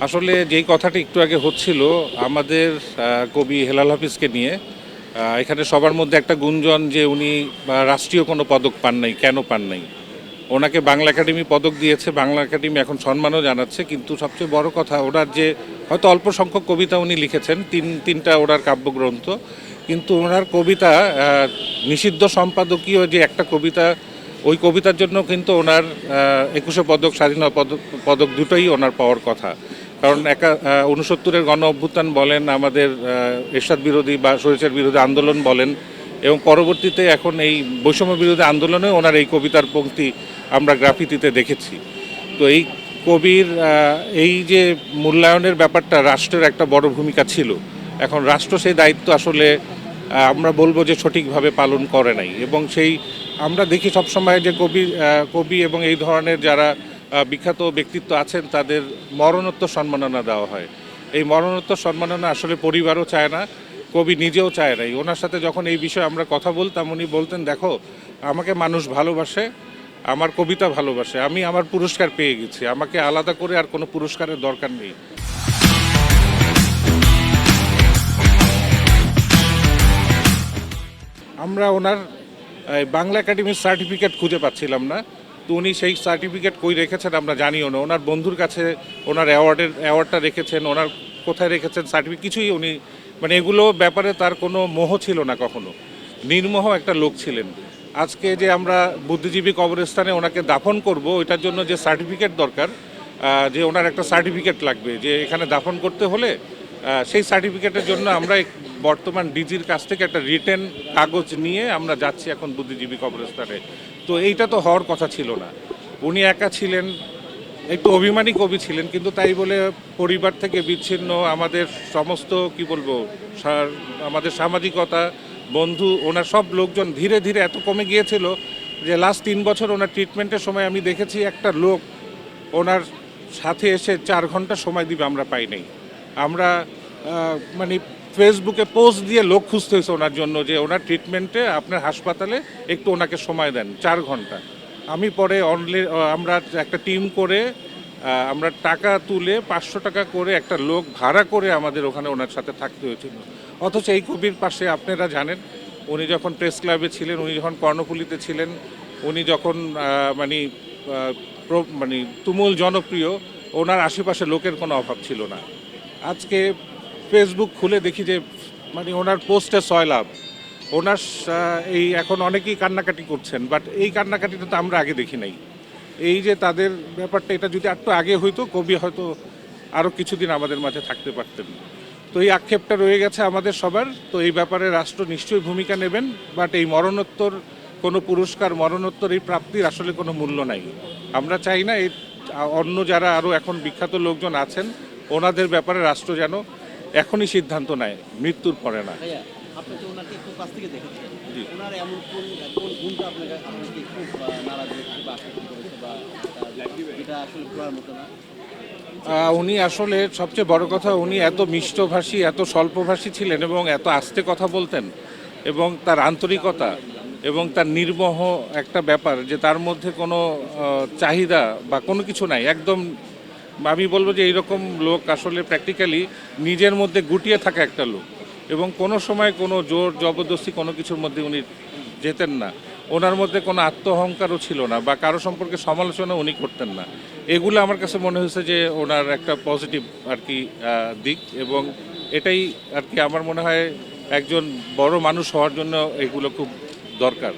আসলে যেই কথাটা একটু আগে হচ্ছিল আমাদের কবি হেলাল হাফিজকে নিয়ে, এখানে সবার মধ্যে একটা গুঞ্জন যে উনি রাষ্ট্রীয় কোনো পদক পান নাই, কেন পান নাই। ওনাকে বাংলা একাডেমি পদক দিয়েছে, বাংলা একাডেমি এখন সম্মানও জানাচ্ছে, কিন্তু সবচেয়ে বড় কথা ওনার যে হয়তো অল্প সংখ্যক কবিতা উনি লিখেছেন, তিনটা ওনার কাব্যগ্রন্থ, কিন্তু ওনার কবিতা নিষিদ্ধ সম্পাদকীয় যে একটা কবিতা, ওই কবিতার জন্য কিন্তু ওনার 21শে পদক, স্বাধীনতা পদক পদক দুটোই ওনার পাওয়ার কথা। কারণ 69-এর গণ অভ্যুত্থান বলেন, আমাদের এরশাদ বিরোধী বা স্বৈরাচার বিরোধী আন্দোলন বলেন, এবং পরবর্তীতে এখন এই বৈষম্য বিরোধী আন্দোলনে ওনার এই কবিতার পংক্তি আমরা গ্রাফিতিতে দেখেছি। তো এই কবির এই যে মূল্যায়নের ব্যাপারটা রাষ্ট্রের একটা বড় ভূমিকা ছিল। এখন রাষ্ট্র সেই দায়িত্ব আসলে আমরা বলবো যে সঠিকভাবে পালন করে নাই, এবং সেই আমরা দেখি সবসময় যে কবি এবং এই ধরনের যারা বিখ্যাত ব্যক্তিত্ব আছেন তাদের মরণোত্তর সম্মাননা দেওয়া হয়। এই মরণোত্তর সম্মাননা আসলে পরিবারও চায় না, কবি নিজেও চায় নাই। ওনার সাথে যখন এই বিষয়ে আমরা কথা বলতাম উনি বলতেন, দেখো আমাকে মানুষ ভালোবাসে, আমার কবিতা ভালোবাসে, আমি আমার পুরস্কার পেয়ে গেছি, আমাকে আলাদা করে আর কোনো পুরস্কারের দরকার নেই। আমরা ওনার বাংলা একাডেমির সার্টিফিকেট খুঁজে পাচ্ছিলাম না, তো উনি সেই সার্টিফিকেট কই রেখেছেন আমরা জানিও না। ওনার বন্ধুর কাছে ওনার অ্যাওয়ার্ডটা রেখেছেন, ওনার কোথায় রেখেছেন সার্টিফিকেট কিছুই উনি মানে এগুলো ব্যাপারে তার কোনো মোহ ছিল না কখনো, নির্মোহ একটা লোক ছিলেন। আজকে যে আমরা বুদ্ধিজীবী কবরস্থানে ওনাকে দাফন করব, ওইটার জন্য যে সার্টিফিকেট দরকার, যে ওনার একটা সার্টিফিকেট লাগবে যে এখানে দাফন করতে হলে, সেই সার্টিফিকেটের জন্য আমরা বর্তমান ডিজির কাছ থেকে একটা রিটেন কাগজ নিয়ে আমরা যাচ্ছি এখন বুদ্ধিজীবী কবরস্থানে। তো এইটা তো হওয়ার কথা ছিল না। উনি একা ছিলেন, একটু অভিমানী কবি ছিলেন, কিন্তু তাই বলে পরিবার থেকে বিচ্ছিন্ন আমাদের সমস্ত কি বলবো আমাদের সামাজিকতা, বন্ধু, ওনার সব লোকজন ধীরে ধীরে এত কমে গিয়েছিল যে লাস্ট 3 বছর ওনার ট্রিটমেন্টের সময় আমি দেখেছি একটা লোক ওনার সাথে এসে 4 ঘন্টা সময় দিবে আমরা পাই নাই। আমরা মানে ফেসবুকে পোস্ট দিয়ে লোক খুঁজতে হয়েছে ওনার জন্য যে ওনার ট্রিটমেন্টে আপনার হাসপাতালে একটু ওনাকে সময় দেন 4 ঘন্টা। আমি পরে আমরা একটা টিম করে আমরা টাকা তুলে 500 টাকা করে একটা লোক ভাড়া করে আমাদের ওখানে ওনার সাথে থাকতে হয়েছিল। অথচ এই কবির পাশে আপনারা জানেন উনি যখন প্রেস ক্লাবে ছিলেন, উনি যখন কর্ণফুলীতে ছিলেন, উনি যখন মানে মানে তুমুল জনপ্রিয়, ওনার আশেপাশে লোকের কোনো অভাব ছিল না। আজকে ফেসবুক খুলে দেখি যে মানে ওনার পোস্টে সয়লাভ, ওনার এই এখন অনেকেই কান্নাকাটি করছেন, বাট এই কান্নাকাটিটা তো আমরা আগে দেখি নাই। এই যে তাদের ব্যাপারটা, এটা যদি একটু আগে হইতো কবি হয়তো আরও কিছুদিন আমাদের মাঝে থাকতে পারতেন। তো এই আক্ষেপটা রয়ে গেছে আমাদের সবার। তো এই ব্যাপারে রাষ্ট্র নিশ্চয়ই ভূমিকা নেবেন, বাট এই মরণোত্তর কোনো পুরস্কার, মরণোত্তর এই প্রাপ্তির আসলে কোনো মূল্য নাই। আমরা চাই না এই অন্য যারা আরও এখন বিখ্যাত লোকজন আছেন ওনাদের ব্যাপারে রাষ্ট্র যেন এখনই সিদ্ধান্ত নেয়, মৃত্যুর পরে না। আপনি তো ওনাকে খুব কাছ থেকে দেখেছেন, ওনার এমন কোন কোন গুণটা আপনাকে খুব নারাজ করেছে বা আকর্ষণ করেছে বা যেটা আসলে ভোলার মতো না? উনি আসলে সবচেয়ে বড় কথা, উনি এত মিষ্টভাষী, এত স্বল্পভাষী ছিলেন এবং এত আস্তে কথা বলতেন, এবং তার আন্তরিকতা এবং তার নির্মোহ একটা ব্যাপার যে তার মধ্যে কোনো চাহিদা বা কোনো কিছু নাই একদম। আমি বলবো যে এইরকম লোক আসলে প্র্যাকটিক্যালি নিজের মধ্যে গুটিয়ে থাকা একটা লোক, এবং কোনো সময় কোনো জোর জবরদস্তি কোনো কিছুর মধ্যে উনি যেতেন না। ওনার মধ্যে কোনো আত্ম অহংকারও ছিল না বা কারো সম্পর্কে সমালোচনা উনি করতেন না। এগুলো আমার কাছে মনে হয়েছে যে ওনার একটা পজিটিভ আর কি দিক, এবং এটাই আর কি আমার মনে হয় একজন বড় মানুষ হওয়ার জন্য এগুলো খুব দরকার।